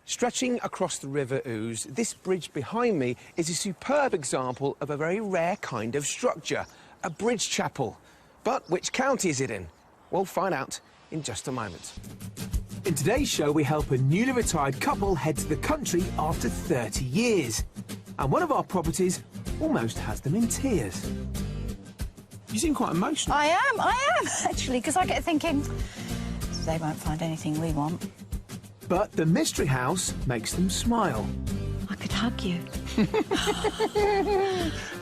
Stretching across the River Ouse, this bridge behind me is a superb example of a very rare kind of structure, a bridge chapel. But which county is it in? We'll find out in just a moment. In today's show, we help a newly retired couple head to the country after 30 years. And one of our properties almost has them in tears. You seem quite emotional. I am, actually, because I get thinking, they won't find anything we want. But the mystery house makes them smile. I could hug you.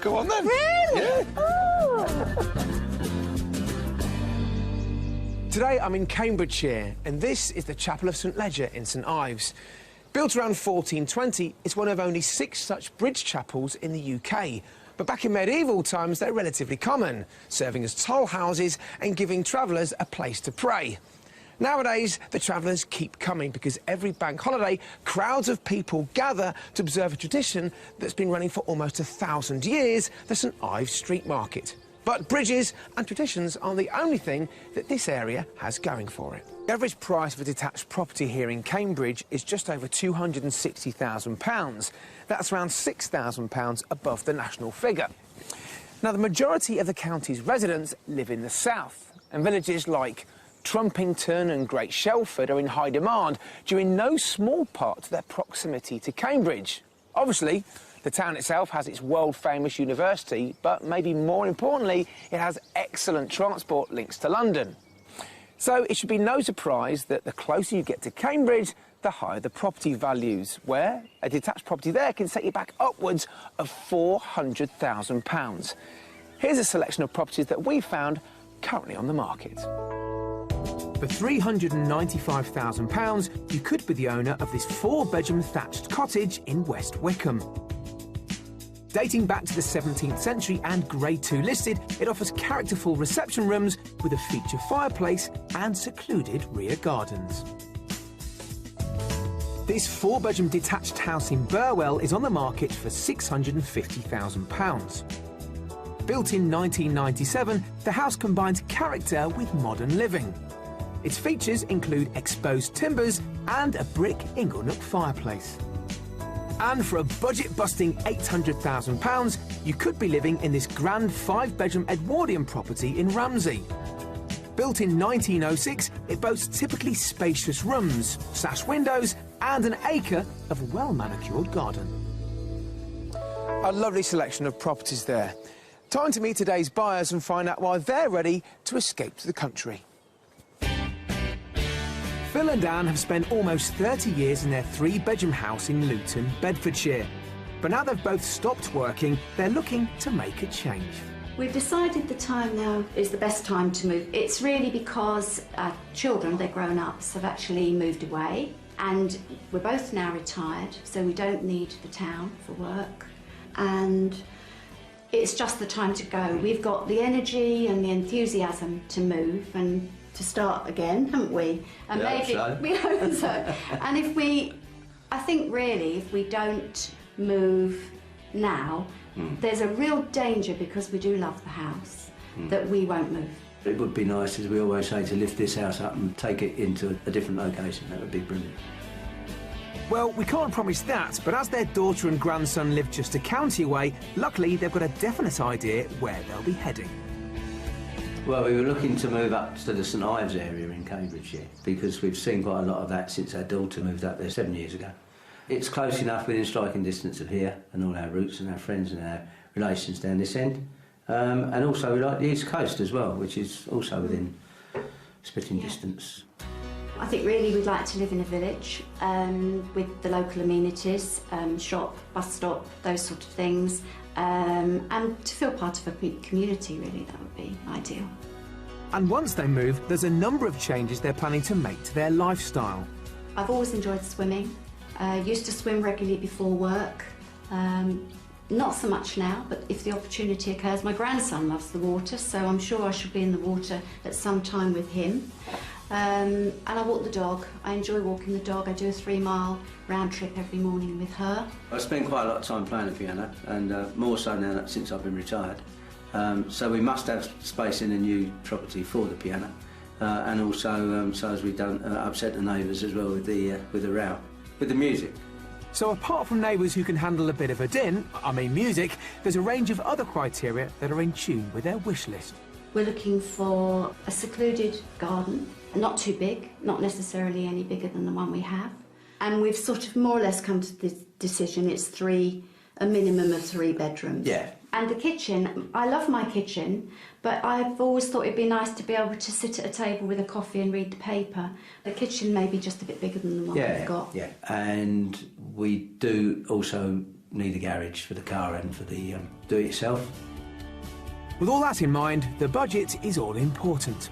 Go on then. Really? Yeah. Oh. Today I'm in Cambridgeshire, and this is the Chapel of St Leger in St Ives. Built around 1420, it's one of only 6 such bridge chapels in the UK. But back in medieval times, they're relatively common, serving as toll houses and giving travellers a place to pray. Nowadays, the travellers keep coming because every bank holiday, crowds of people gather to observe a tradition that's been running for almost 1,000 years, the St Ives Street Market. But bridges and traditions aren't the only thing that this area has going for it. The average price of a detached property here in Cambridge is just over £260,000. That's around £6,000 above the national figure. Now, the majority of the county's residents live in the south, and villages like Trumpington and Great Shelford are in high demand, due in no small part to their proximity to Cambridge. Obviously, the town itself has its world-famous university, but maybe more importantly, it has excellent transport links to London. So it should be no surprise that the closer you get to Cambridge, the higher the property values, where a detached property there can set you back upwards of £400,000. Here's a selection of properties that we found currently on the market. For £395,000, you could be the owner of this 4-bedroom thatched cottage in West Wickham. Dating back to the 17th century and Grade 2 listed, it offers characterful reception rooms with a feature fireplace and secluded rear gardens. This 4-bedroom detached house in Burwell is on the market for £650,000. Built in 1997, the house combines character with modern living. Its features include exposed timbers and a brick inglenook fireplace. And for a budget-busting £800,000, you could be living in this grand 5-bedroom Edwardian property in Ramsey. Built in 1906, it boasts typically spacious rooms, sash windows and an acre of well-manicured garden. A lovely selection of properties there. Time to meet today's buyers and find out why they're ready to escape to the country. Phil and Anne have spent almost 30 years in their 3-bedroom house in Luton, Bedfordshire. But now they've both stopped working, they're looking to make a change. We've decided the time now is the best time to move. It's really because our children, they're grown ups, have actually moved away, and we're both now retired, so we don't need the town for work, and it's just the time to go. We've got the energy and the enthusiasm to move and to start again, haven't we? And maybe so. We hope so. And I think really, if we don't move now, there's a real danger, because we do love the house, that we won't move. It would be nice, as we always say, to lift this house up and take it into a different location. That would be brilliant. Well, we can't promise that, but as their daughter and grandson live just a county away, luckily they've got a definite idea where they'll be heading. Well, we were looking to move up to the St Ives area in Cambridgeshire, because we've seen quite a lot of that since our daughter moved up there 7 years ago. It's close enough within striking distance of here and all our roots and our friends and our relations down this end. And also we like the East Coast as well, which is also within spitting distance. I think really we'd like to live in a village with the local amenities, shop, bus stop, those sort of things. And to feel part of a community, really, that would be ideal. And once they move, there's a number of changes they're planning to make to their lifestyle. I've always enjoyed swimming. Used to swim regularly before work. Not so much now, but if the opportunity occurs, my grandson loves the water, so I'm sure I should be in the water at some time with him. And I walk the dog. I enjoy walking the dog. I do a 3-mile round trip every morning with her. I spend quite a lot of time playing the piano, and more so now since I've been retired. So we must have space in a new property for the piano, and also so as we don't upset the neighbours as well with the row. with the music. So apart from neighbours who can handle a bit of a din, I mean music, there's a range of other criteria that are in tune with their wish list. We're looking for a secluded garden, not too big, not necessarily any bigger than the one we have. And we've sort of more or less come to this decision, it's a minimum of 3 bedrooms. Yeah. And the kitchen, I love my kitchen, but I've always thought it'd be nice to be able to sit at a table with a coffee and read the paper. The kitchen may be just a bit bigger than the one we've got. Yeah, and we do also need a garage for the car and for the do-it-yourself. With all that in mind, the budget is all important.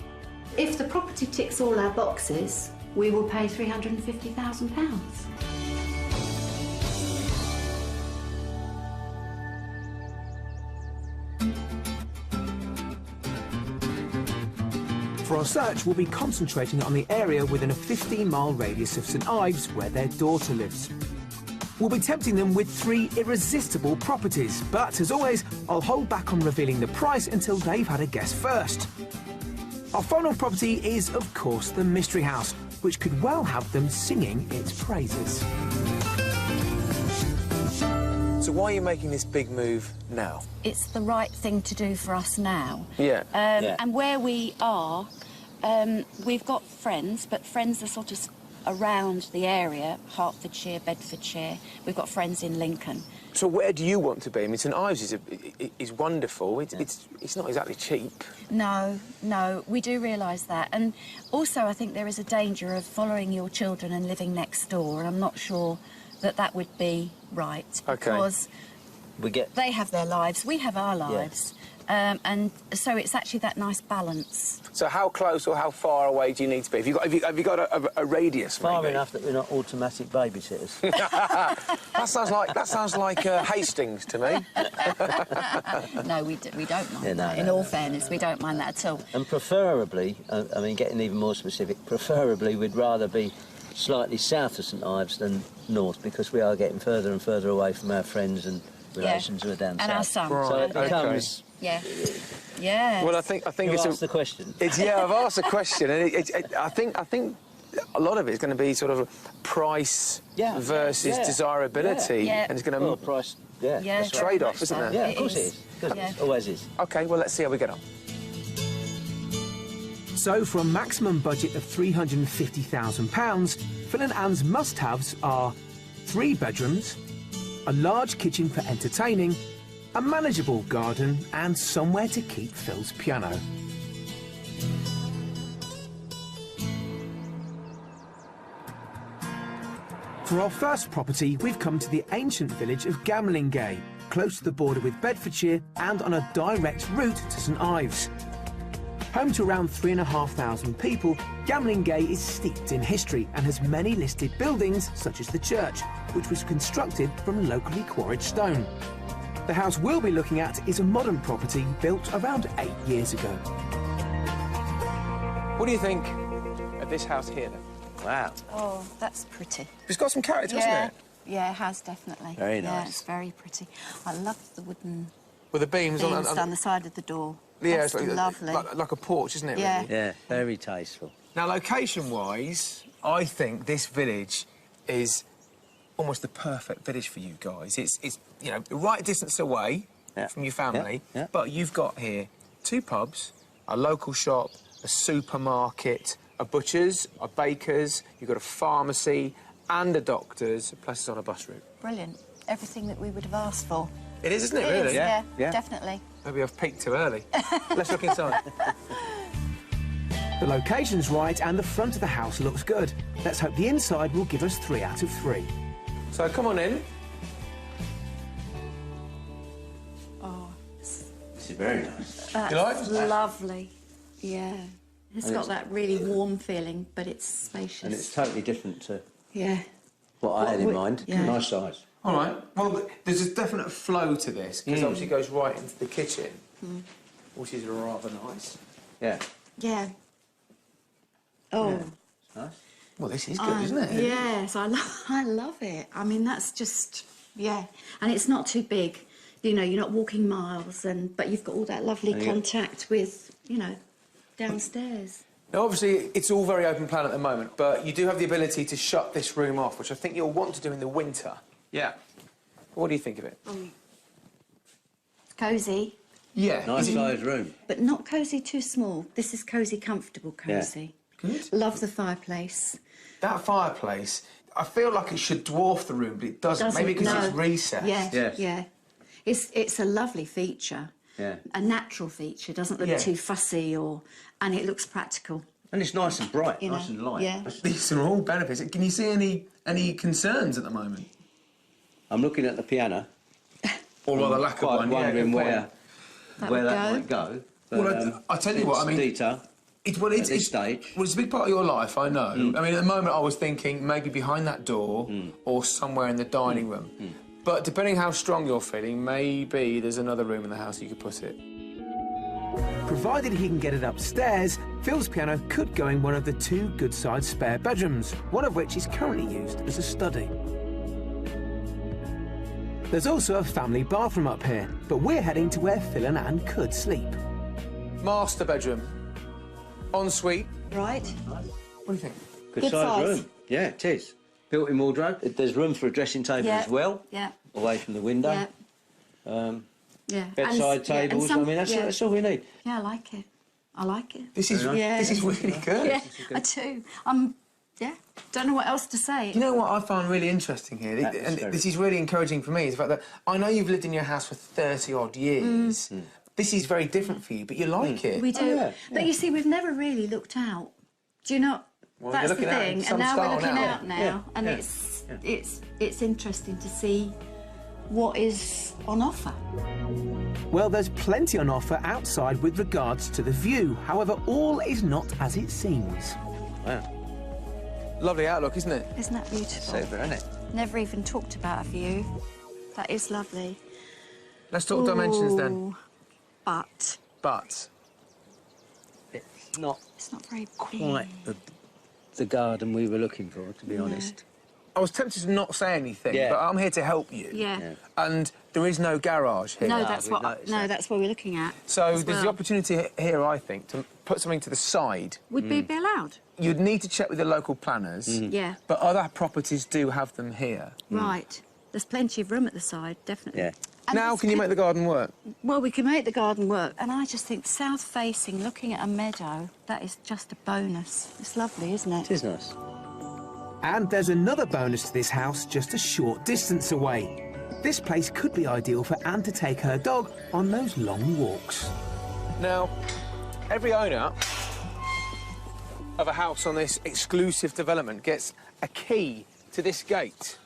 If the property ticks all our boxes, we will pay £350,000. For our search, we'll be concentrating on the area within a 15-mile radius of St Ives, where their daughter lives. We'll be tempting them with 3 irresistible properties, but as always, I'll hold back on revealing the price until they've had a guess first. Our final property is, of course, the Mystery House, which could well have them singing its praises. So why are you making this big move now? It's the right thing to do for us now. Yeah. And where we are, we've got friends, but friends are sort of around the area, Hertfordshire, Bedfordshire. We've got friends in Lincoln. So where do you want to be? I mean, St Ives is wonderful. It's not exactly cheap. No, we do realise that. And also, I think there is a danger of following your children and living next door, and I'm not sure that would be right. Okay. Because they have their lives, we have our lives. Yeah. And so it's actually that nice balance. So how close or how far away do you need to be? Have you got a radius? Far maybe? enough that we're not automatic babysitters. That sounds like Hastings to me. No, we don't mind Yeah, that. no, In no, all no. fairness, we don't mind that at all. And preferably, I mean, getting even more specific, preferably we'd rather be slightly south of St Ives than north, because we are getting further and further away from our friends and relations who are down And south. our son. Right, So it becomes... Yeah. Yeah. Well, I think You it's asked the question. I've asked a question, and I think a lot of it is going to be sort of price versus desirability, Yeah. and it's going to Well, price, Yeah, that's right. trade-off, much isn't so. there? Yeah, It of course is. it is. Good. Yeah. It always is. OK, well, let's see how we get on. So, for a maximum budget of £350,000, Phil and Anne's must-haves are 3 bedrooms, a large kitchen for entertaining, a manageable garden, and somewhere to keep Phil's piano. For our first property, we've come to the ancient village of Gamlingay, close to the border with Bedfordshire and on a direct route to St Ives. Home to around 3,500 people, Gamlingay is steeped in history and has many listed buildings, such as the church, which was constructed from locally quarried stone. The house we'll be looking at is a modern property built around 8 years ago. What do you think of this house here, then? Wow. Oh, that's pretty. It's got some character, Yeah. hasn't it? Yeah, it has, definitely. Very Yeah, nice. it's very pretty. I love the wooden With the beams, beams down the side of the door. yeah, That's it's lovely. like a porch, isn't it? Yeah. Really? Yeah, very tasteful. Now, location-wise, I think this village is almost the perfect village for you guys. It's you know, the right distance away from your family, Yeah. but you've got here 2 pubs, a local shop, a supermarket, a butcher's, a baker's, you've got a pharmacy and a doctor's, plus it's on a bus route. Brilliant. Everything that we would have asked for. It is, isn't it, It really? is, yeah, Yeah. definitely. Maybe I've peaked too early. Let's look inside. The location's right and the front of the house looks good. Let's hope the inside will give us 3 out of 3. So come on in. Oh, This is very nice. that's You like it? lovely. Yeah. It's got that really warm feeling, but it's spacious. And it's totally different to Yeah. what I had in mind. Yeah. Nice size. All right. Well, there's a definite flow to this, because obviously it goes right into the kitchen, which is rather nice. Yeah. Yeah. Oh. It's nice. Well, this is good, isn't it? Yes, I love it. I mean, that's just, yeah. And it's not too big. You know, you're not walking miles, but you've got all that lovely And you contact with, you know, downstairs. Now, obviously, it's all very open plan at the moment, but you do have the ability to shut this room off, which I think you'll want to do in the winter. Yeah. What do you think of it? Cosy, Yeah. Nice sized room. but not cosy too small. This is cosy, comfortable cosy. Good. Love the fireplace. That fireplace, I feel like it should dwarf the room, but it doesn't. Maybe because no. it's recessed. Yeah, Yes. yeah. It's a lovely feature. Yeah. A natural feature. Doesn't look Yeah. too fussy and it looks practical. And it's nice and bright, You nice know, and light. yeah. These are all benefits. Can you see any concerns at the moment? I'm looking at the piano. Or rather, lack of Quite one. wondering good point. where That that would might go. Well, I tell you what, I mean, detail. It's At this stage. Well, it's a big part of your life, I know. I mean, at the moment, I was thinking maybe behind that door or somewhere in the dining room. But depending how strong you're feeling, maybe there's another room in the house you could put it. Provided he can get it upstairs, Phil's piano could go in one of the 2 good-sized spare bedrooms, one of which is currently used as a study. There's also a family bathroom up here, but we're heading to where Phil and Anne could sleep. Master bedroom. Ensuite. Right. What do you think? Good Good sized size. room. Yeah, it is. Built-in wardrobe. There's room for a dressing table Yeah. as well, Yeah. away from the window. Yeah. Yeah. Bedside and tables. some- I mean, that's all we need. Yeah, I like it. I like it. This is Yeah. this is really good. Yeah, I do. Yeah. Don't know what else to say. You know what I find really interesting here, That is and very this is really encouraging for me, is the fact that I know you've lived in your house for 30-odd years. This is very different for you, but you like it. We do. Oh, yeah, But you see, we've never really looked out. Do you know? Well, That's you're the looking out in thing. some And now we're style looking now. out now, Yeah, and yeah, it's interesting to see what is on offer. Well, there's plenty on offer outside with regards to the view. However, all is not as it seems. Wow. Lovely outlook, isn't it? Isn't that beautiful? Super, isn't it? Never even talked about a view. That is lovely. Let's talk dimensions then. Ooh, But It's not it's not very quite big. the garden we were looking for, to be honest. I was tempted to not say anything, Yeah. but I'm here to help you. Yeah. And there is no garage here. No, No, that's we've what. noticed No, that. that's what we're looking at. So as there's the well. opportunity here, I think, to put something to the side. Would we be allowed? You'd need to check with the local planners, Yeah. but other properties do have them here. Right. There's plenty of room at the side, definitely. Yeah. And Now, this can you could- make the garden work? Well, we can make the garden work. And I just think south-facing, looking at a meadow, that is just a bonus. It's lovely, isn't it? It is nice. And there's another bonus to this house just a short distance away. This place could be ideal for Anne to take her dog on those long walks. Now, every owner of a house on this exclusive development gets a key to this gate,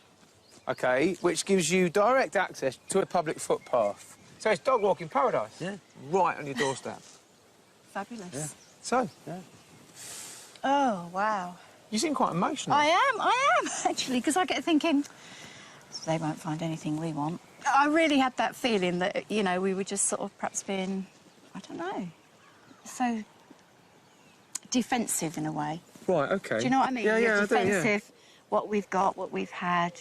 OK, which gives you direct access to a public footpath. So it's dog walking paradise. Yeah. Right on your doorstep. Fabulous. So, Oh, wow. you seem quite emotional. I am, actually, because I get thinking, they won't find anything we want. I really had that feeling that, you know, we were just sort of perhaps being, I don't know, so defensive in a way. Right, OK. Do you know what I mean? Yeah, You're yeah, I do, yeah. defensive, what we've got, what we've had.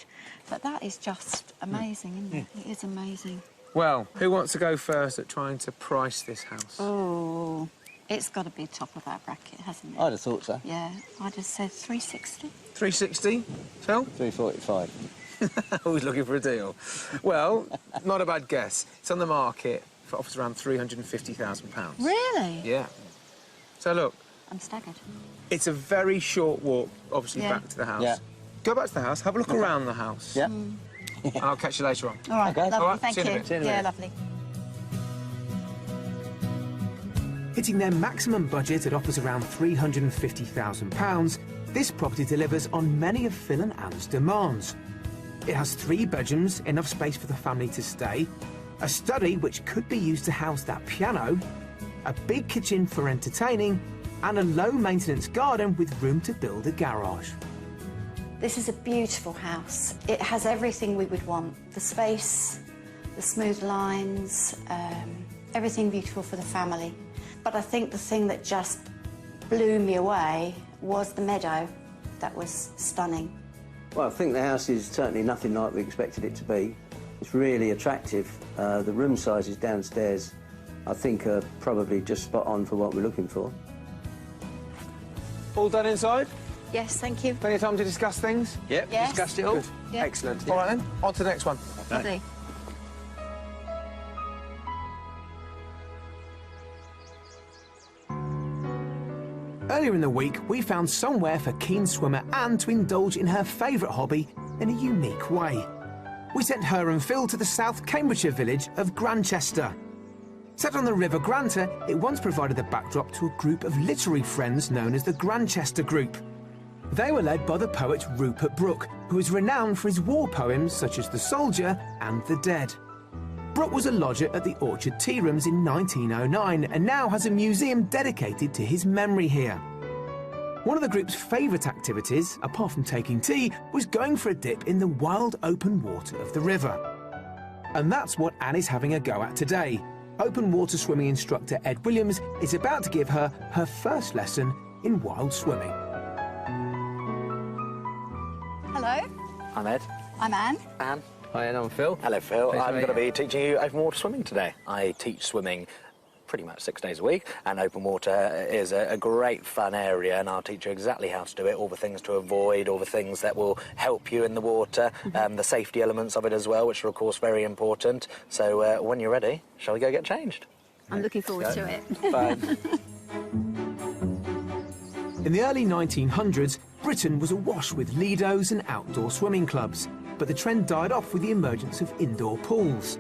But that is just amazing, isn't it? It is amazing. Well, who wants to go first at trying to price this house? Oh, it's got to be top of our bracket, hasn't it? I'd have thought so. Yeah, I just said 360. 360, Phil? 345. Always looking for a deal. Well, not a bad guess. It's on the market for offers around £350,000. Really? Yeah. So look, I'm staggered. it's a very short walk, obviously, Yeah. back to the house. Yeah. Go back to the house, have a look around the house. Yeah. Mm. And I'll catch you later on. All right, Okay. lovely, All right, thank see you in a you. bit. See you in a Yeah, minute. lovely. Hitting their maximum budget at offers around £350,000, this property delivers on many of Phil and Anne's demands. It has 3 bedrooms, enough space for the family to stay, a study which could be used to house that piano, a big kitchen for entertaining, and a low-maintenance garden with room to build a garage. This is a beautiful house. It has everything we would want. The space, the smooth lines, everything beautiful for the family. But I think the thing that just blew me away was the meadow. That was stunning. Well, I think the house is certainly nothing like we expected it to be. It's really attractive. The room sizes downstairs, I think, are probably just spot on for what we're looking for. All done inside? Yes, thank you. Plenty of time to discuss things? Yep, Yes. discussed it all. Good. Yeah. Excellent. All right then, on to the next one. Lovely. Earlier in the week, we found somewhere for keen swimmer Anne to indulge in her favourite hobby in a unique way. We sent her and Phil to the South Cambridgeshire village of Grantchester. Set on the River Granter, it once provided the backdrop to a group of literary friends known as the Grantchester Group. They were led by the poet Rupert Brooke, who is renowned for his war poems such as The Soldier and The Dead. Brooke was a lodger at the Orchard Tea Rooms in 1909 and now has a museum dedicated to his memory here. One of the group's favourite activities, apart from taking tea, was going for a dip in the wild open water of the river. And that's what Anne is having a go at today. Open water swimming instructor Ed Williams is about to give her her first lesson in wild swimming. Hello, I'm Ed. I'm Anne. Anne. Hi, and I'm Phil. Hello, Phil. Pleased to I'm meet going to you. be teaching you open water swimming today. I teach swimming pretty much 6 days a week, and open water is a great fun area, and I'll teach you exactly how to do it, all the things to avoid, all the things that will help you in the water, the safety elements of it as well, which are, of course, very important. So when you're ready, shall we go get changed? I'm looking forward to it. Fine. In the early 1900s, Britain was awash with lidos and outdoor swimming clubs, but the trend died off with the emergence of indoor pools.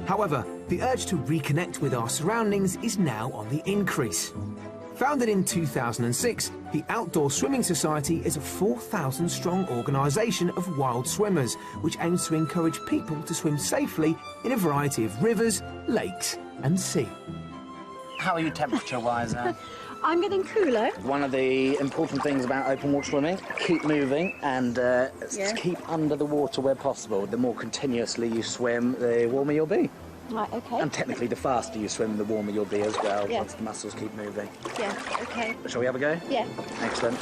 However, the urge to reconnect with our surroundings is now on the increase. Founded in 2006, the Outdoor Swimming Society is a 4,000-strong organisation of wild swimmers, which aims to encourage people to swim safely in a variety of rivers, lakes and sea. How are you temperature-wise, Anne? I'm getting cooler. One of the important things about open water swimming, keep moving and keep under the water where possible. The more continuously you swim, the warmer you'll be. Right, okay. And technically, the faster you swim, the warmer you'll be as well, Yeah. once the muscles keep moving. Yeah, okay. Shall we have a go? Yeah. Excellent.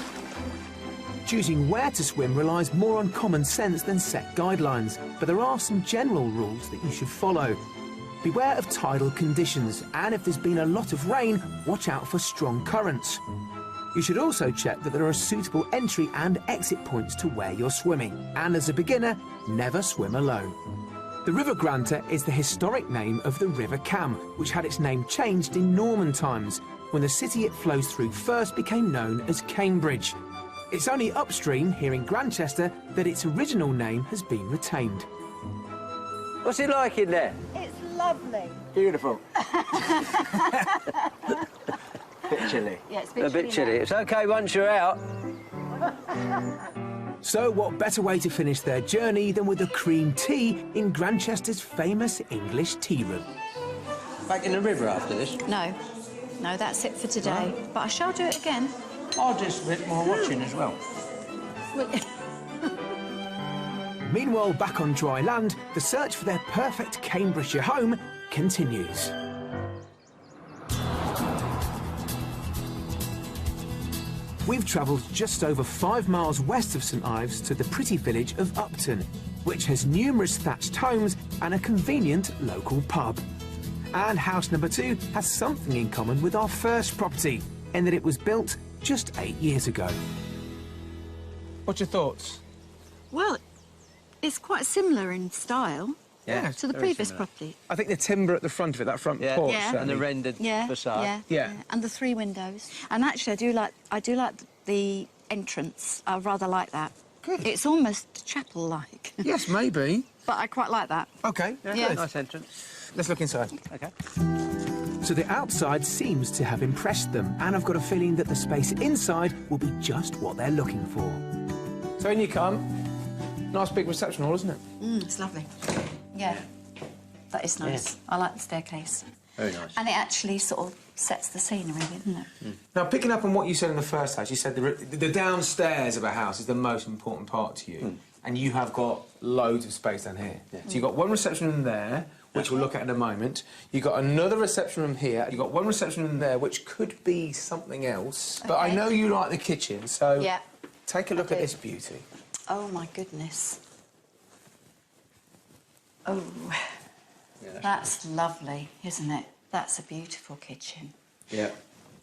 Choosing where to swim relies more on common sense than set guidelines, but there are some general rules that you should follow. Beware of tidal conditions, and if there's been a lot of rain, watch out for strong currents. You should also check that there are suitable entry and exit points to where you're swimming, and as a beginner, never swim alone. The River Granter is the historic name of the River Cam, which had its name changed in Norman times, when the city it flows through first became known as Cambridge. It's only upstream, here in Grantchester, that its original name has been retained. What's it like in there? It's lovely. Beautiful. Bit chilly. Yeah, it's A bit chilly. It's OK once you're out. So what better way to finish their journey than with a cream tea in Grantchester's famous English tea room? Back in the river after this? No, that's it for today. But I shall do it again. I'll do a bit more watching as well. Meanwhile, back on dry land, the search for their perfect Cambridgeshire home continues. We've travelled just over 5 miles west of St Ives to the pretty village of Upton, which has numerous thatched homes and a convenient local pub. And house number 2 has something in common with our first property, in that it was built just 8 years ago. What's your thoughts? Well, it's quite similar in style Yeah, to the very previous similar. property. I think the timber at the front of it, that front Yeah, porch, Yeah. and the certainly. rendered Yeah, facade. yeah, Yeah. and the 3 windows. And actually, I do like the entrance. I rather like that. Good. It's almost chapel-like, Yes, maybe. but I quite like that. OK, Yeah. good. Nice entrance. Let's look inside. OK. So the outside seems to have impressed them, and I've got a feeling that the space inside will be just what they're looking for. So in you come. Nice big reception hall, isn't it? It's lovely. Yeah, that is nice. I like the staircase. Very nice. And it actually sort of sets the scenery, doesn't it? Now, picking up on what you said in the first house, you said the downstairs of a house is the most important part to you, and you have got loads of space down here. Yeah. So you've got one reception room there, which we'll look at in a moment. You've got another reception room here. You've got one reception room there, which could be something else. But I Okay. know you like the kitchen, so Yeah. take a look at do. this beauty. Oh, my goodness. Oh, Yeah, that's lovely, isn't it? That's a beautiful kitchen. Yeah.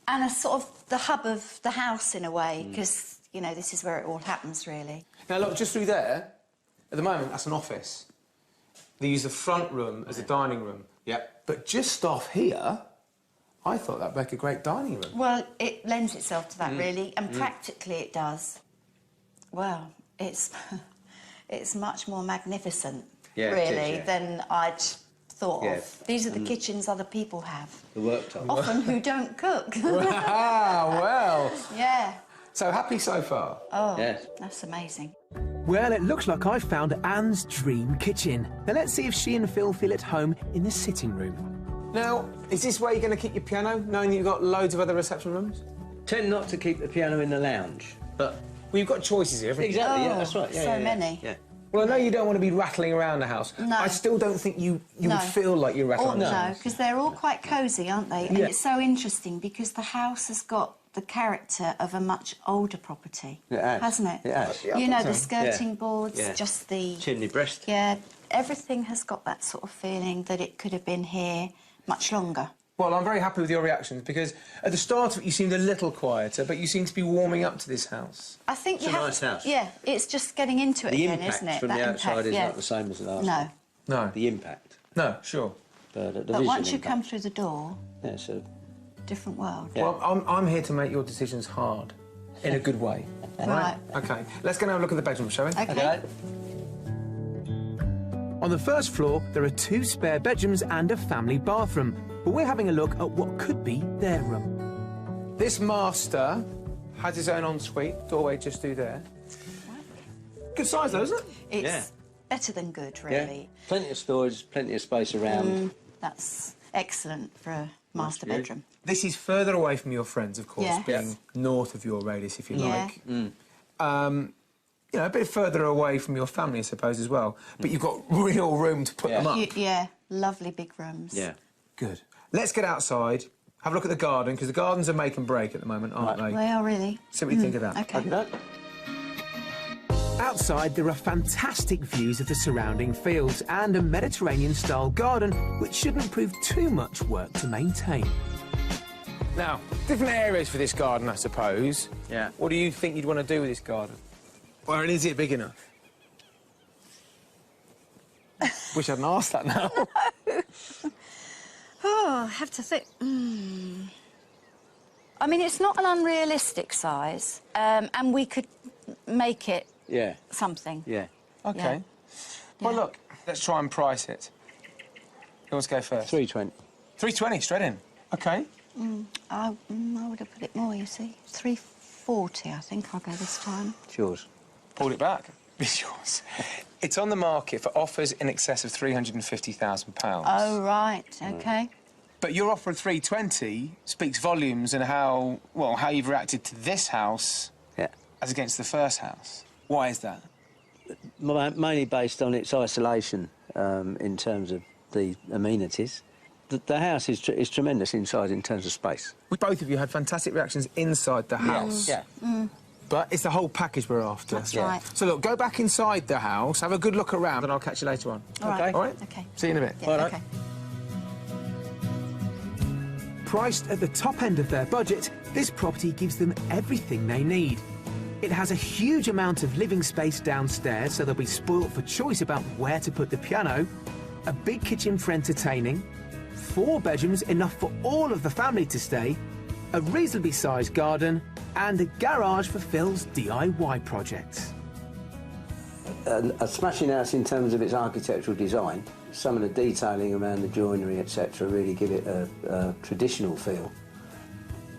And a sort of the hub of the house in a way, because, you know, this is where it all happens, really. Now, look, just through there, at the moment, that's an office. They use the front room as a dining room. Yeah. But just off here, I thought that'd make a great dining room. Well, it lends itself to that, really, and practically it does. Well, it's it's much more magnificent, really, than I'd thought of. These are the kitchens other people have. The worktop. Often who don't cook. Ah, well. Yeah. So happy so far? Oh, Yes. that's amazing. Well, it looks like I've found Anne's dream kitchen. Now, let's see if she and Phil feel at home in the sitting room. Now, is this where you're going to keep your piano, knowing you've got loads of other reception rooms? Tend not to keep the piano in the lounge, but... Well, you've got choices here, haven't you? Exactly, yeah, that's right. Yeah, so yeah, many. Yeah. Well, I know you don't want to be rattling around the house. No. I still don't think you would feel like you're rattling around the No, house. because they're all quite cosy, aren't they? And Yeah. it's so interesting because the house has got the character of a much older property. It has. Hasn't it? It has. Yeah, I You know, think the so. skirting Yeah. boards, Yeah. just the... Chimney breast. Yeah, everything has got that sort of feeling that it could have been here much longer. Well, I'm very happy with your reactions because at the start of it you seemed a little quieter, but you seem to be warming up to this house. I think It's you a have... nice house. Yeah, it's just getting into it The again, impact isn't it? from That the outside impact, is yeah. not the same as the last No. one. No. The impact. No, sure. But the But visual once you impact. come through the door, Yeah, so... different world. Yeah. Well, I'm here to make your decisions hard, in a good way. all Right. OK, let's go and have a look at the bedroom, shall we? Okay. On the first floor, there are 2 spare bedrooms and a family bathroom, but we're having a look at what could be their room. This master has his own ensuite, doorway just through there. Good size, though, isn't it? It's Yeah. better than good, Yeah. really. Plenty of storage, plenty of space around. That's excellent for a master view. bedroom. This is further away from your friends, of course, Yes. being north of your radius, if you Yeah. like. You know, a bit further away from your family, I suppose, as well. But you've got real room to put Yeah. them up. Yeah, lovely big rooms. Yeah. Good. Let's get outside, have a look at the garden, because the gardens are make and break at the moment, aren't Right. they? They are really. See what you think of that. Okay. Okay. Outside, there are fantastic views of the surrounding fields and a Mediterranean-style garden, which shouldn't prove too much work to maintain. Now, different areas for this garden, I suppose. Yeah. What do you think you'd want to do with this garden? Or is it big enough? Wish I hadn't asked that now. Oh, I have to think. I mean, it's not an unrealistic size, and we could make it Yeah. something. Yeah. OK. Well, Yeah. look, let's try and price it. Who wants to go first? 320. 320, straight in. OK. I would have put it more, you see. 340, I think I'll go this time. It's yours. Pulled it back. It's yours. It's on the market for offers in excess of £350,000. Oh, right, OK. But your offer of 320 speaks volumes in how you've reacted to this house Yeah. as against the first house. Why is that? Mainly based on its isolation in terms of the amenities. The house is tremendous inside in terms of space. Both of you had fantastic reactions inside the house. Yeah. But it's the whole package we're after. That's right. So, look, go back inside the house, have a good look around, and I'll catch you later on. All right. All right? OK. See you in a bit. Yeah, All right. OK. Priced at the top end of their budget, this property gives them everything they need. It has a huge amount of living space downstairs, so they'll be spoilt for choice about where to put the piano, a big kitchen for entertaining, 4 bedrooms enough for all of the family to stay, a reasonably sized garden, and a garage for Phil's DIY projects. A smashing house in terms of its architectural design. Some of the detailing around the joinery, etc., really give it a traditional feel.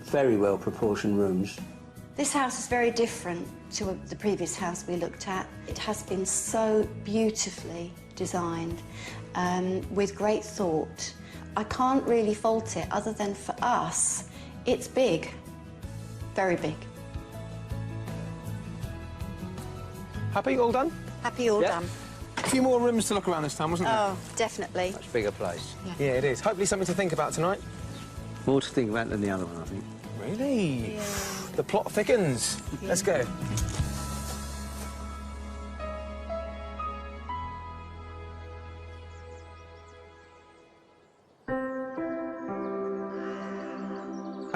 Very well proportioned rooms. This house is very different to the previous house we looked at. It has been so beautifully designed, with great thought. I can't really fault it, other than for us, it's big, very big. Happy? All done? Happy all Yep. done. A few more rooms to look around this time, wasn't there? Oh, definitely. Much bigger place. Yeah, it is. Hopefully something to think about tonight. More to think about than the other one, I think. Really? The plot thickens. Let's go.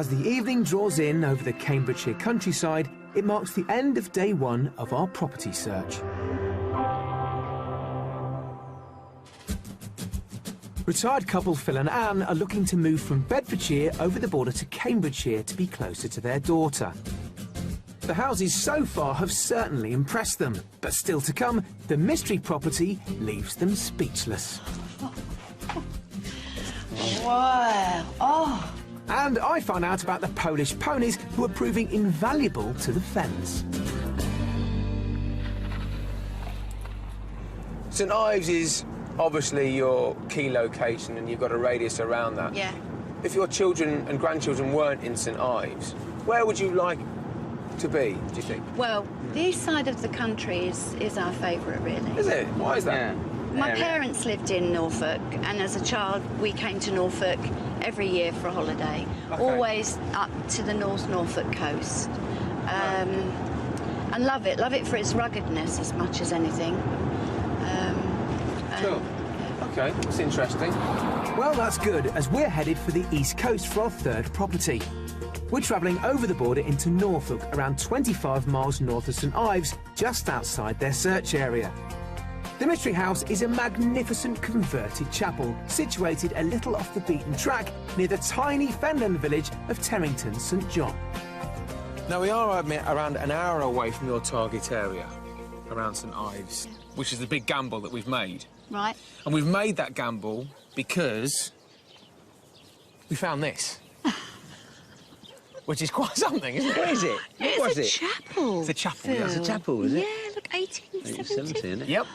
As the evening draws in over the Cambridgeshire countryside, it marks the end of day one of our property search. Retired couple Phil and Anne are looking to move from Bedfordshire over the border to Cambridgeshire to be closer to their daughter. The houses so far have certainly impressed them, but still to come, the mystery property leaves them speechless. Wow. Oh. And I find out about the Polish ponies who are proving invaluable to the Fens. St Ives is obviously your key location and you've got a radius around that. Yeah. If your children and grandchildren weren't in St Ives, where would you like to be, do you think? Well, the east side of the country is our favourite, really. Is it? Why is that? Yeah. My parents lived in Norfolk, and as a child we came to Norfolk every year for a holiday, Okay. always up to the North Norfolk coast. And love it for its ruggedness as much as anything. Sure. OK, that's interesting. Well, that's good, as we're headed for the east coast for our third property. We're travelling over the border into Norfolk, around 25 miles north of St Ives, just outside their search area. The Mystery House is a magnificent converted chapel situated a little off the beaten track near the tiny fenland village of Terrington St John. Now, we are, I admit, around an hour away from your target area, around St Ives, which is the big gamble that we've made. Right. And we've made that gamble because we found this. Which is quite something, isn't it? What is it? What was It's a it? chapel. It's a chapel. Phil. It's a chapel, is it? Yeah, look, 1870. 1870, isn't it? Yep.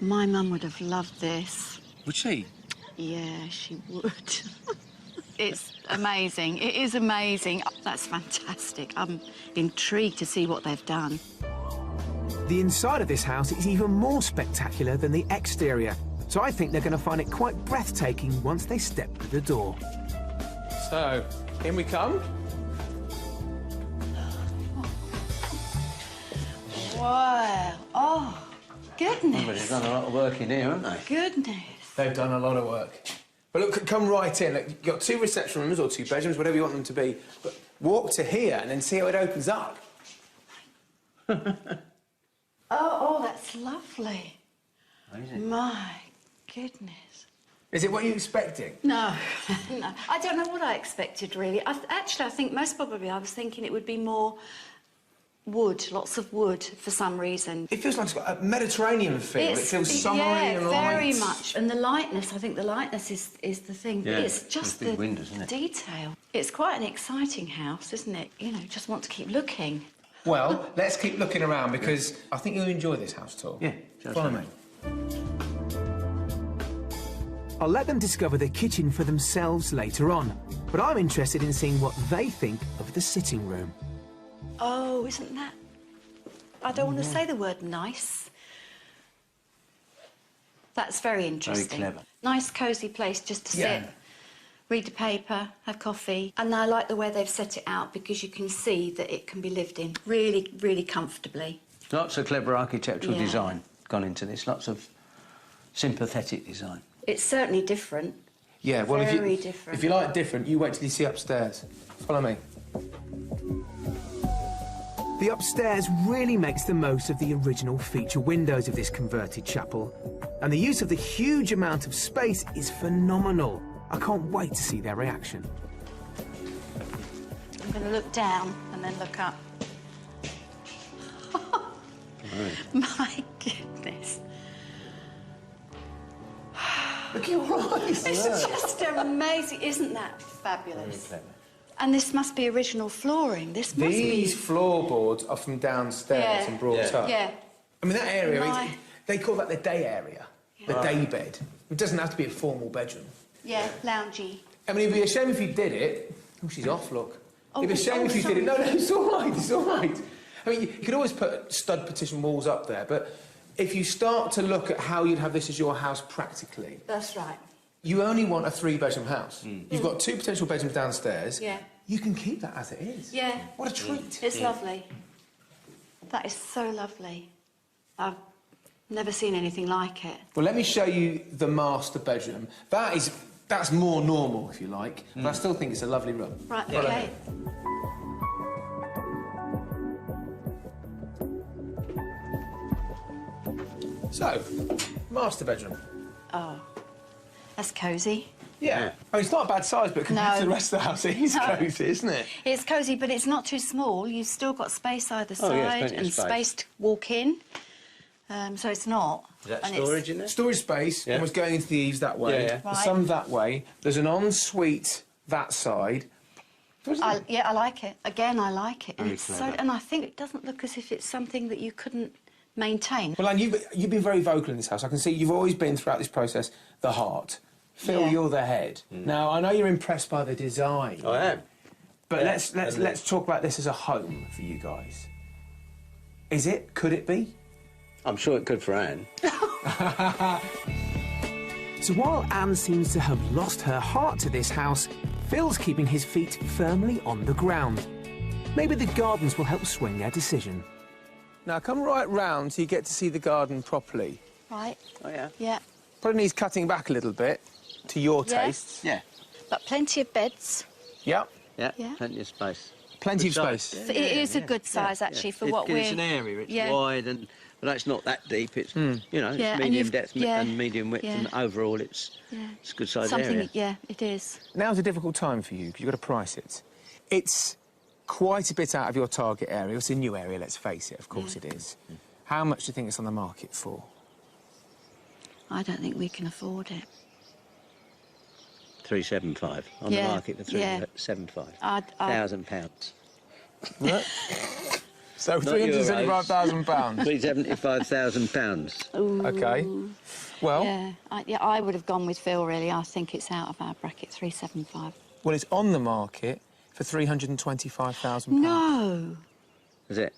My mum would have loved this. Would she? Yeah, she would. It's amazing. It is amazing. That's fantastic. I'm intrigued to see what they've done. The inside of this house is even more spectacular than the exterior, so I think they're going to find it quite breathtaking once they step through the door. So, in we come. Wow. Oh, goodness. Somebody's done a lot of work in here, haven't they? Goodness. They've done a lot of work. But look, come right in. Look, you've got 2 reception rooms or 2 bedrooms, whatever you want them to be. But walk to here and then see how it opens up. Oh, that's lovely. Amazing. My goodness. Is it what you're expecting? No, no. I don't know what I expected, really. Actually, I think most probably I was thinking it would be more wood, lots of wood, for some reason. It feels like it's got a Mediterranean feel. It feels summery yeah, and light. very much. And the lightness, I think the lightness is the thing. Yeah, It's just those big the windows, isn't it? detail. It's quite an exciting house, isn't it? You know, just want to keep looking. Well, let's keep looking around because I think you'll enjoy this house tour. Yeah, Follow me. I'll let them discover the kitchen for themselves later on, but I'm interested in seeing what they think of the sitting room. Oh, isn't that... I don't want to say the word nice. That's very interesting. clever. Nice, cosy place just to Yeah. sit, read the paper, have coffee. And I like the way they've set it out because you can see that it can be lived in really, really comfortably. Lots of clever architectural Yeah. design gone into this. Lots of sympathetic design. It's certainly different. Yeah, well, Very different. if you like different, you wait till you see upstairs. Follow me. The upstairs really makes the most of the original feature windows of this converted chapel. And the use of the huge amount of space is phenomenal. I can't wait to see their reaction. I'm going to look down and then look up. My goodness. Look at your eyes. This is just amazing. Isn't that fabulous? Very clever. And this must be original flooring. This must These be... floorboards are from downstairs Yeah. and brought up. Yeah. I mean, that area, My- they call that the day area, the day bed. It doesn't have to be a formal bedroom. Yeah, loungy. I mean, it'd be a shame if you did it. Oh, she's off, look. Oh, it'd be a shame oh, if you did it. sorry. No, it's all right, it's all right. I mean, you could always put stud partition walls up there, but if you start to look at how you'd have this as your house practically, That's right. you only want a 3-bedroom house. You've got 2 potential bedrooms downstairs. Yeah. You can keep that as it is. Yeah. What a treat. It's lovely. That is so lovely. I've never seen anything like it. Well, let me show you the master bedroom. That is That's more normal, if you like, but I still think it's a lovely room. Right, Follow OK. me. So, master bedroom. Oh, that's cosy. Yeah. Oh, it's not a bad size, but compared No. to the rest of the house, it is No. cosy, isn't it? It's cosy, but it's not too small. You've still got space either Oh, yeah, side plenty of and space. space to walk in. So it's not. Is that And it's- storage in there? Storage space, Yeah. almost going into the eaves that way. Yeah, yeah. There's Right. some that way. There's an ensuite that side. Yeah, I like it. Again, I like it. And Very it's so, clever. and I think it doesn't look as if it's something that you couldn't maintain. Well, and you've been very vocal in this house. I can see you've always been, throughout this process, the heart. Phil, Yeah. you're the head. Now, I know you're impressed by the design. I am. But Yeah, let's talk about this as a home for you guys. Is it? Could it be? I'm sure it could for Anne. So while Anne seems to have lost her heart to this house, Phil's keeping his feet firmly on the ground. Maybe the gardens will help swing their decision. Now come right round so you get to see the garden properly. Right? Oh, yeah? Yeah. Probably needs cutting back a little bit to your Yeah. tastes. Yeah. But plenty of beds. Yep. Yeah, Yeah. plenty of space. Plenty Good of size. space. It is a good size, actually, for what we're... It's an area, it's Yeah. wide, and but it's not that deep. It's, you know, it's Yeah, and medium you've- depth yeah. and medium width, Yeah. and overall it's Yeah. a good size Something, area. yeah, it is. Now's a difficult time for you because you've got to price it. It's quite a bit out of your target area. It's a new area, let's face it. Of course it is. How much do you think it's on the market for? I don't think we can afford it. 375 on Yeah, the market for yeah. 375. I'd- £1,000. Right. So Not euros. £375,000. £375,000. OK. Well, Yeah, I would have gone with Phil, really. I think it's out of our bracket, 375. well, it's on the market for £325,000. No! Is it?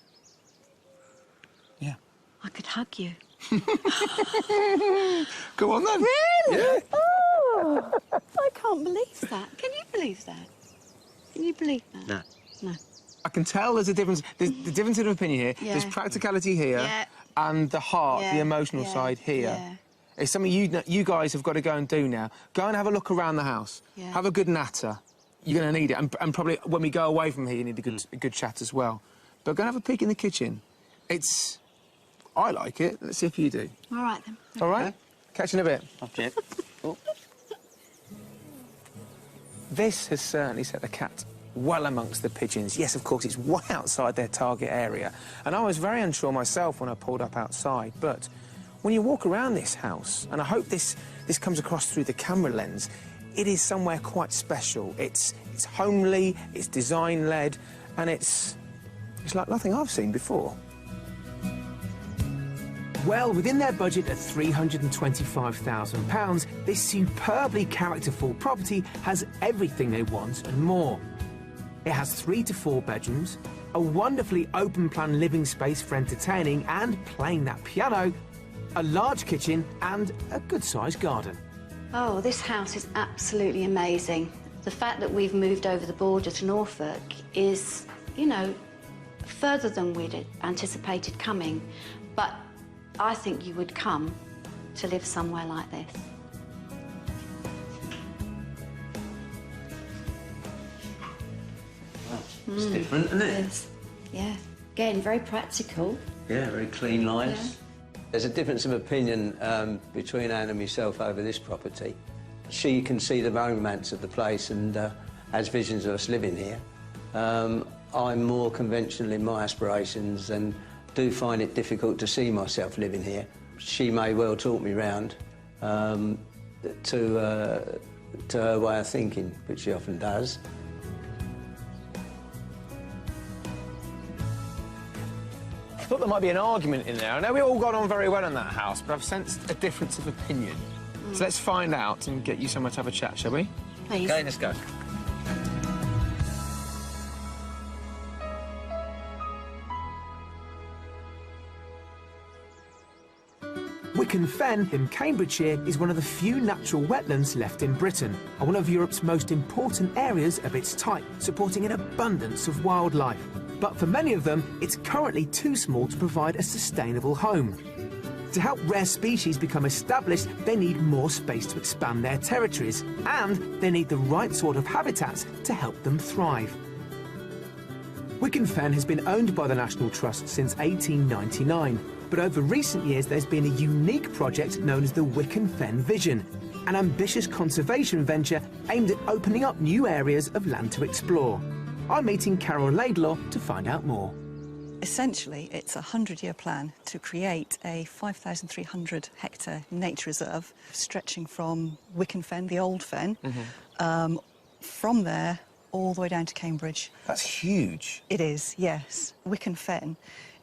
Yeah. I could hug you. Go on then. Really? Yeah. Oh, I can't believe that. Can you believe that? Can you believe that? No. No. I can tell there's a difference. There's the difference in opinion here. Yeah. There's practicality here, Yeah. and the heart, the Yeah, emotional yeah, side here. yeah. It's something you guys have got to go and do now. Go and have a look around the house. Yeah. Have a good natter. You're going to need it, and probably when we go away from here, you need a good chat as well. But go and have a peek in the kitchen. I like it. Let's see if you do. All right, then. All right? Catch you in a bit. Object. Oh. This has certainly set the cat well amongst the pigeons. Yes, of course, it's way outside their target area. And I was very unsure myself when I pulled up outside. But when you walk around this house, and I hope this comes across through the camera lens, it is somewhere quite special. It's homely, it's design-led, and it's like nothing I've seen before. Well, within their budget of £325,000, this superbly characterful property has everything they want and more. It has 3 to 4 bedrooms, a wonderfully open-plan living space for entertaining and playing that piano, a large kitchen and a good-sized garden. Oh, this house is absolutely amazing. The fact that we've moved over the border to Norfolk is, you know, further than we'd anticipated coming. But I think you would come to live somewhere like this. It's different, isn't it? Yes. Yeah. Again, very practical. Yeah, very clean lines. Yeah. There's a difference of opinion between Anne and myself over this property. She can see the romance of the place and has visions of us living here. I'm more conventional in my aspirations and do find it difficult to see myself living here. She may well talk me round to her way of thinking, which she often does. I thought there might be an argument in there. I know we all got on very well in that house, but I've sensed a difference of opinion. So let's find out and get you somewhere to have a chat, shall we? Please. Okay, let's go. Wicken Fen in Cambridgeshire is one of the few natural wetlands left in Britain, and one of Europe's most important areas of its type, supporting an abundance of wildlife. But for many of them, it's currently too small to provide a sustainable home. To help rare species become established, they need more space to expand their territories, and they need the right sort of habitats to help them thrive. Wicken Fen has been owned by the National Trust since 1899, but over recent years there's been a unique project known as the Wicken Fen Vision, an ambitious conservation venture aimed at opening up new areas of land to explore. I'm meeting Carol Laidlaw to find out more. Essentially, it's a 100-year plan to create a 5,300 hectare nature reserve stretching from Wicken Fen, the old fen, from there all the way down to Cambridge. That's huge. It is, yes. Wicken Fen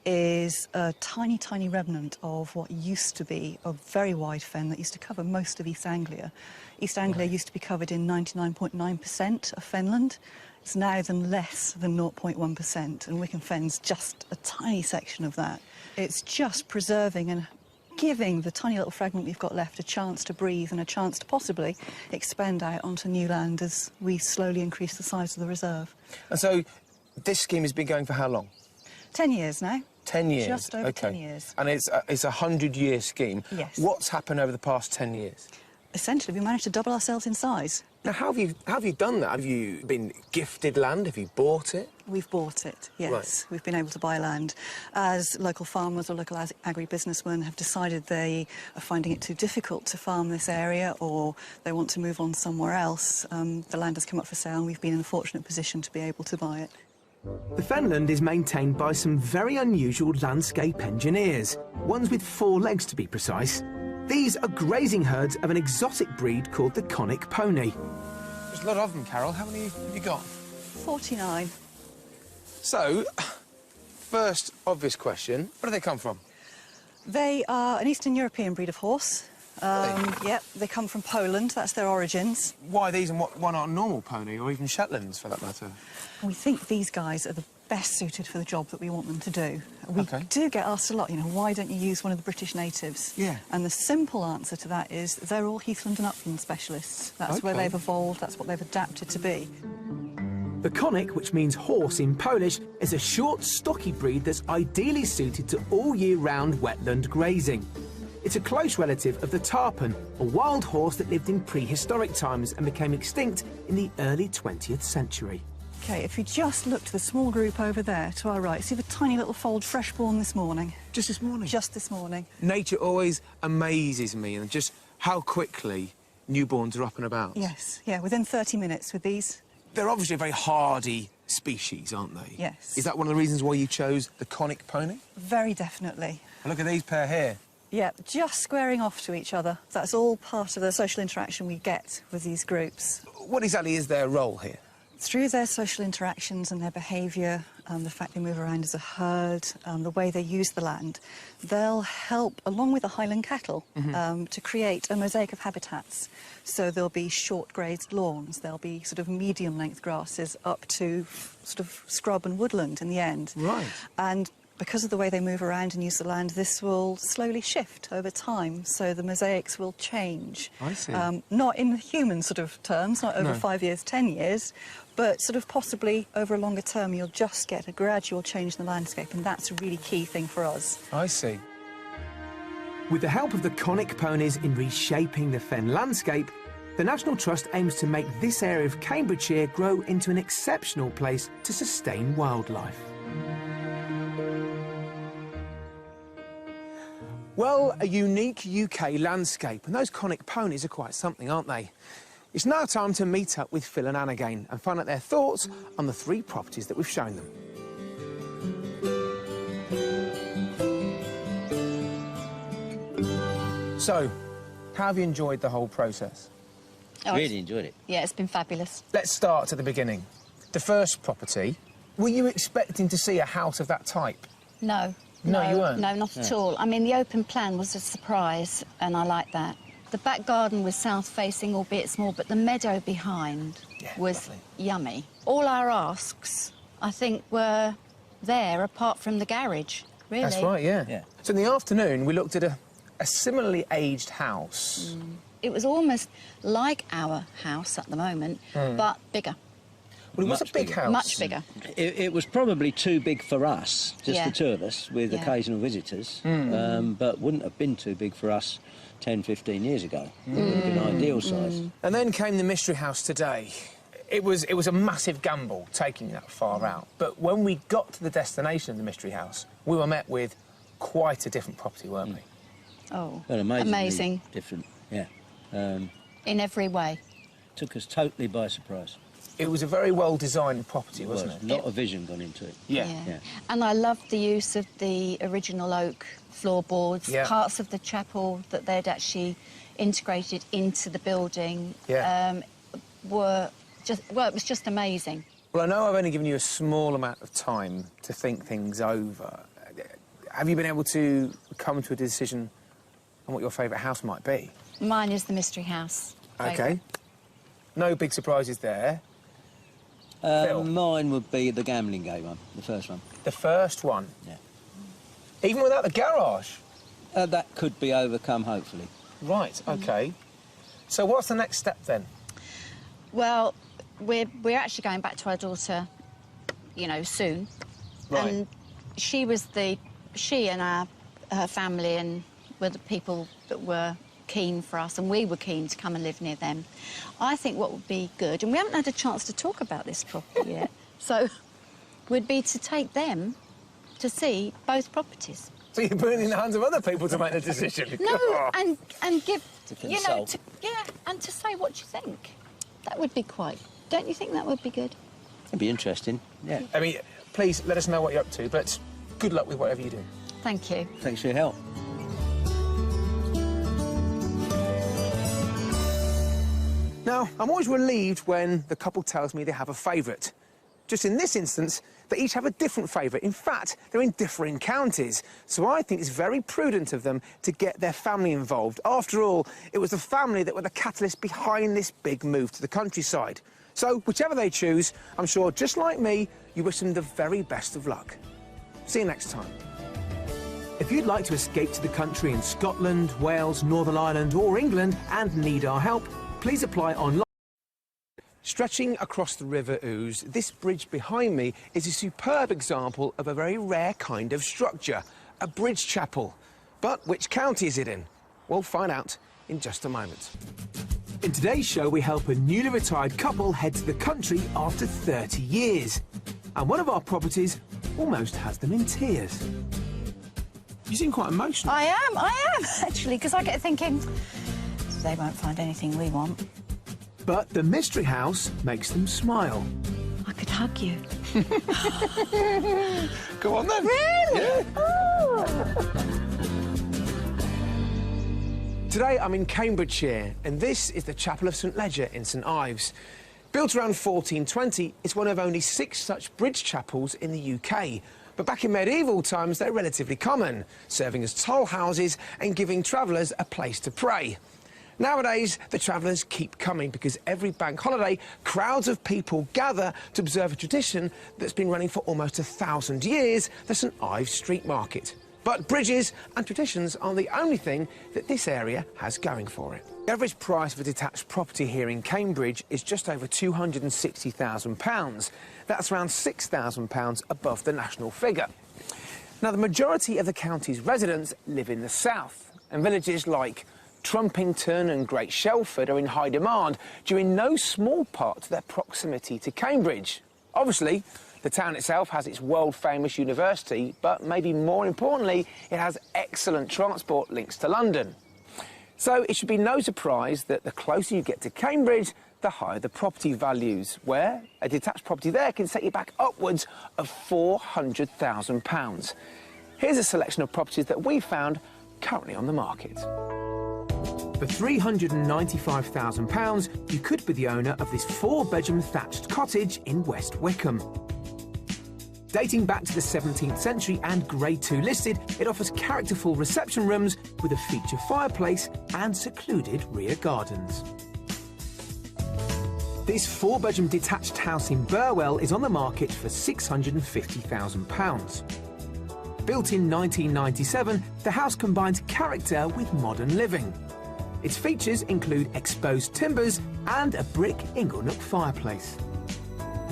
is a tiny, tiny remnant of what used to be a very wide fen that used to cover most of East Anglia. East Anglia used to be covered in 99.9% of fenland. It's now less than 0.1%, and Wicken Fen's just a tiny section of that. It's just preserving and giving the tiny little fragment we've got left a chance to breathe and a chance to possibly expand out onto new land as we slowly increase the size of the reserve. And so this scheme has been going for how long? 10 years now. 10 years? Just over 10 years. And it's a 100-year scheme. Yes. What's happened over the past 10 years? Essentially, we managed to double ourselves in size. Now, how have you done that? Have you been gifted land? Have you bought it? We've bought it, yes. Right. We've been able to buy land. As local farmers or local agri-businessmen have decided they are finding it too difficult to farm this area or they want to move on somewhere else, the land has come up for sale and we've been in the fortunate position to be able to buy it. The fenland is maintained by some very unusual landscape engineers, ones with 4 legs to be precise. These are grazing herds of an exotic breed called the conic pony. There's a lot of them, Carol. How many have you got? 49. So, first obvious question, where do they come from? They are an Eastern European breed of horse. Really? Yep, they come from Poland, that's their origins. Why these and why not a normal pony, or even Shetlands, for that matter? We think these guys are the best suited for the job that we want them to do. We do get asked a lot, you know, why don't you use one of the British natives? Yeah. And the simple answer to that is they're all heathland and upland specialists. That's where they've evolved, that's what they've adapted to be. The conic, which means horse in Polish, is a short, stocky breed that's ideally suited to all-year-round wetland grazing. It's a close relative of the tarpan, a wild horse that lived in prehistoric times and became extinct in the early 20th century. OK, if you just look to the small group over there to our right, see the tiny little foal fresh born this morning? Just this morning? Just this morning. Nature always amazes me, and just how quickly newborns are up and about. Yes, yeah, within 30 minutes with these. They're obviously a very hardy species, aren't they? Yes. Is that one of the reasons why you chose the conic pony? Very definitely. And look at these pair here. Yeah, just squaring off to each other. That's all part of the social interaction we get with these groups. What exactly is their role here? Through their social interactions and their behaviour, the fact they move around as a herd, the way they use the land, they'll help, along with the Highland cattle, to create a mosaic of habitats. So there'll be short grazed lawns, there'll be sort of medium-length grasses up to sort of scrub and woodland in the end. Right. And because of the way they move around and use the land, this will slowly shift over time, so the mosaics will change. I see. Not in human sort of terms, not over 5 years, 10 years, but sort of possibly over a longer term you'll just get a gradual change in the landscape, and that's a really key thing for us. I see. With the help of the conic ponies in reshaping the fen landscape, the National Trust aims to make this area of Cambridgeshire grow into an exceptional place to sustain wildlife. Well, a unique UK landscape, and those conic ponies are quite something, aren't they? It's now time to meet up with Phil and Anne again and find out their thoughts on the 3 properties that we've shown them. So, how have you enjoyed the whole process? Really enjoyed it. Yeah, it's been fabulous. Let's start at the beginning. The first property, were you expecting to see a house of that type? No. No, you weren't? No, not at all. I mean, the open plan was a surprise, and I like that. The back garden was south-facing, albeit small, but the meadow behind was lovely. yummy. All our asks, I think, were there, apart from the garage, really. That's right, yeah. So in the afternoon, we looked at a similarly aged house. It was almost like our house at the moment, but bigger. Well, it was a big house. Much bigger. It was probably too big for us, just Yeah. the two of us, with Yeah. occasional visitors, but wouldn't have been too big for us 10, 15 years ago. It would have been ideal size. And then came the Mystery House today. It was a massive gamble taking that far out. But when we got to the destination of the Mystery House, we were met with quite a different property, weren't we? Oh, Well, amazing. Different, yeah. In every way. Took us totally by surprise. It was a very well-designed property, wasn't it? A lot of vision gone into it. Yeah. And I loved the use of the original oak floorboards, Yeah. parts of the chapel that they'd actually integrated into the building. Yeah. It was just amazing. Well, I know I've only given you a small amount of time to think things over. Have you been able to come to a decision on what your favourite house might be? Mine is the Mystery House. OK. No big surprises there. Phil? Mine would be the gambling game one, the first one. The first one? Yeah. Even without the garage? That could be overcome, hopefully. Right, OK. So what's the next step, then? Well, we're actually going back to our daughter, you know, soon. Right. And she and her family and were the people that were keen for us, and we were keen to come and live near them. I think what would be good, and we haven't had a chance to talk about this property yet, so would be to take them to see both properties. So you're putting it in the hands of other people to make the decision? No, and give, To you know, consult. and to say what you think. That would be quite. Don't you think that would be good? It'd be interesting, yeah. I mean, please let us know what you're up to, but good luck with whatever you do. Thank you. Thanks for your help. Now, I'm always relieved when the couple tells me they have a favourite. Just in this instance, they each have a different favourite. In fact, they're in differing counties. So I think it's very prudent of them to get their family involved. After all, it was the family that were the catalyst behind this big move to the countryside. So, whichever they choose, I'm sure, just like me, you wish them the very best of luck. See you next time. If you'd like to escape to the country in Scotland, Wales, Northern Ireland or England and need our help, please apply online. Stretching across the River Ouse, this bridge behind me is a superb example of a very rare kind of structure, a bridge chapel. But which county is it in? We'll find out in just a moment. In today's show, we help a newly retired couple head to the country after 30 years. And one of our properties almost has them in tears. You seem quite emotional. I am, actually, because I get thinking, they won't find anything we want. But the Mystery House makes them smile. I could hug you. Go on then. Really? Yeah. Oh. Today I'm in Cambridgeshire, and this is the Chapel of St Leger in St Ives. Built around 1420, it's one of only 6 such bridge chapels in the UK. But back in medieval times, they're relatively common, serving as toll houses and giving travellers a place to pray. Nowadays, the travellers keep coming because every bank holiday, crowds of people gather to observe a tradition that's been running for almost 1,000 years, the St Ives Street Market. But bridges and traditions aren't the only thing that this area has going for it. The average price of a detached property here in Cambridge is just over £260,000. That's around £6,000 above the national figure. Now, the majority of the county's residents live in the south, and villages like Trumpington and Great Shelford are in high demand, due in no small part to their proximity to Cambridge. Obviously, the town itself has its world-famous university, but maybe more importantly, it has excellent transport links to London. So it should be no surprise that the closer you get to Cambridge, the higher the property values, where a detached property there can set you back upwards of £400,000. Here's a selection of properties that we found currently on the market. For £395,000, you could be the owner of this 4-bedroom thatched cottage in West Wickham. Dating back to the 17th century and Grade 2 listed, it offers characterful reception rooms with a feature fireplace and secluded rear gardens. This 4-bedroom detached house in Burwell is on the market for £650,000. Built in 1997, the house combines character with modern living. Its features include exposed timbers and a brick inglenook fireplace.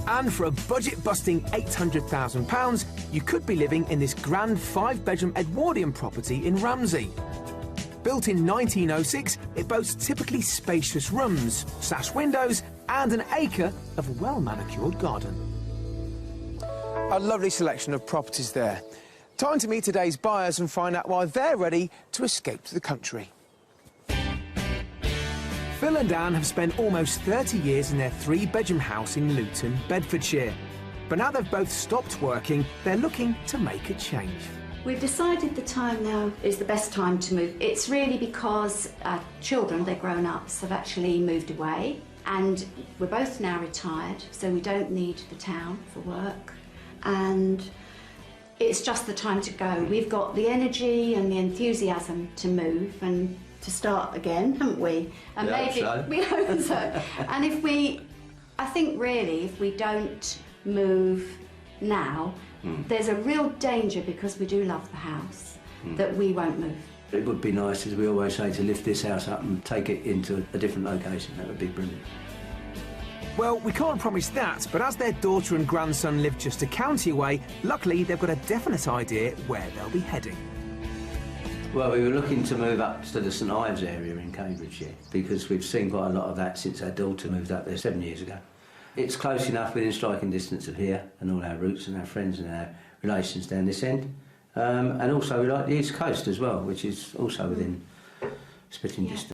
And for a budget-busting £800,000, you could be living in this grand 5-bedroom Edwardian property in Ramsey. Built in 1906, it boasts typically spacious rooms, sash windows and an acre of well-manicured garden. A lovely selection of properties there. Time to meet today's buyers and find out why they're ready to escape to the country. Phil and Anne have spent almost 30 years in their 3-bedroom house in Luton, Bedfordshire. But now they've both stopped working, they're looking to make a change. We've decided the time now is the best time to move. It's really because our children, they're grown ups, have actually moved away, and we're both now retired, so we don't need the town for work, and it's just the time to go. We've got the energy and the enthusiasm to move and to start again, haven't we? And we hope so. And I think really, if we don't move now, there's a real danger, because we do love the house, that we won't move. It would be nice, as we always say, to lift this house up and take it into a different location. That would be brilliant. Well, we can't promise that, but as their daughter and grandson live just a county away, luckily they've got a definite idea where they'll be heading. Well, we were looking to move up to the St Ives area in Cambridgeshire, because we've seen quite a lot of that since our daughter moved up there 7 years ago. It's close enough within striking distance of here and all our roots and our friends and our relations down this end. And also we like the East Coast as well, which is also within spitting distance.